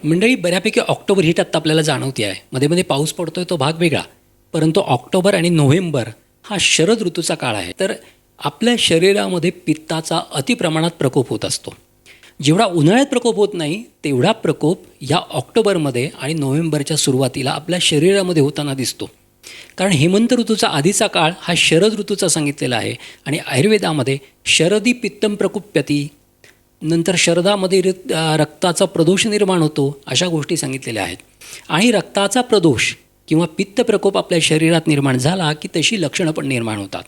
मंडळी, बऱ्यापैकी October heat आत्ता आपल्याला जाणवते आहे. मध्ये मध्ये पाऊस पडतो आहे, तो भाग वेगळा. परंतु ऑक्टोबर आणि नोव्हेंबर हा शरद ऋतूचा काळ आहे. तर आपल्या शरीरामध्ये पित्ताचा अतिप्रमाणात प्रकोप होत असतो. जेवढा उन्हाळ्यात प्रकोप होत नाही तेवढा प्रकोप या ऑक्टोबरमध्ये आणि नोव्हेंबरच्या सुरुवातीला आपल्या शरीरामध्ये होताना दिसतो. कारण हेमंत ऋतूचा आधीचा काळ हा शरद ऋतूचा सांगितलेला आहे. आणि आयुर्वेदामध्ये शरदी पित्तम प्रकुप्यती, नंतर शरदामध्ये रक्ताचा प्रदोष निर्माण होतो, अशा गोष्टी सांगितलेल्या आहेत. आणि रक्ताचा प्रदोष किंवा पित्त प्रकोप आपल्या शरीरात निर्माण झाला की तशी लक्षणं पण निर्माण होतात.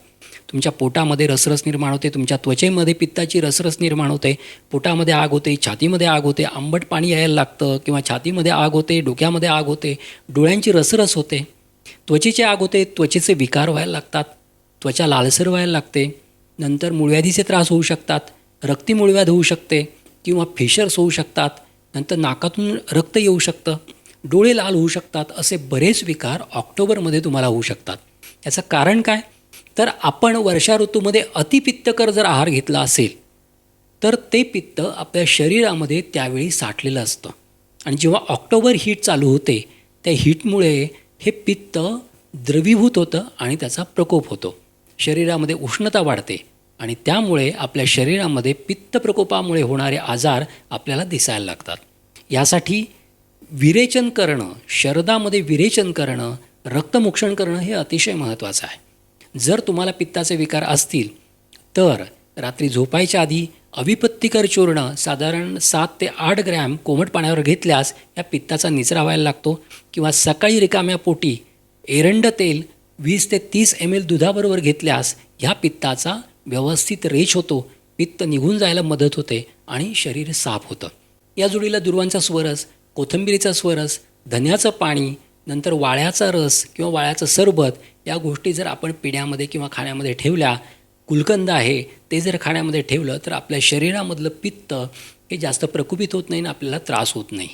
तुमच्या पोटामध्ये रसरस निर्माण होते, तुमच्या त्वचेमध्ये पित्ताची रसरस निर्माण होते, पोटामध्ये आग होते, छातीमध्ये आग होते, आंबट पाणी यायला लागतं किंवा छातीमध्ये आग होते, डोक्यामध्ये आग होते, डोळ्यांची रसरस होते, त्वचेची आग होते, त्वचेचे विकार व्हायला लागतात, त्वचा लालसर व्हायला लागते, नंतर मूळव्याधीचे त्रास होऊ शकतात, रक्ती मूळव्याध होऊ शकते किंवा फेशर्स होऊ शकतात, नंतर नाकातून रक्त येऊ शकतं, डोळे लाल होऊ शकतात. असे बरेच विकार ऑक्टोबरमध्ये तुम्हाला होऊ शकतात. याचं कारण काय? तर आपण वर्षा ऋतूमध्ये अतिपित्तकर जर आहार घेतला असेल तर ते पित्त आपल्या शरीरामध्ये त्यावेळी साठलेलं असतं. आणि जेव्हा ऑक्टोबर हीट चालू होते त्या हीटमुळे हे पित्त द्रवीभूत होतं आणि त्याचा प्रकोप होतो. शरीरामध्ये उष्णता वाढते आणि त्यामुळे आपल्या शरीरामध्ये पित्त प्रकोपामुळे होणारे आजार आपल्याला दिसायला लागतात. यासाठी विरेचन करणं, शरदामध्ये विरेचन करणं, रक्तमोक्षण करणं हे अतिशय महत्त्वाचं आहे. जर तुम्हाला पित्ताचे विकार असतील तर रात्री झोपायच्या आधी अविपत्तिकर चूर्ण साधारण 7 ते 8 ग्रॅम कोमट पाण्यावर घेतल्यास या पित्ताचा निचरा व्हायला लागतो. किंवा सकाळी रिकाम्या पोटी एरंड तेल 20 ते 30 ml दुधाबरोबर घेतल्यास ह्या पित्ताचा व्यवस्थित रेच होतो, पित्त निघून जायला मदत होते आणि शरीर साफ होतं. या जोडीला दुर्वांचा स्वरस, कोथिंबिरीचा स्वरस, धन्याचं पाणी, नंतर वाळ्याचा रस किंवा वाळ्याचं सरबत या गोष्टी जर आपण पिण्यामध्ये किंवा खाण्यामध्ये ठेवल्या, गुलकंद आहे ते जर खाण्यामध्ये ठेवलं तर आपल्या शरीरामधलं पित्त हे जास्त प्रकुपित होत नाही आणि आपल्याला त्रास होत नाही.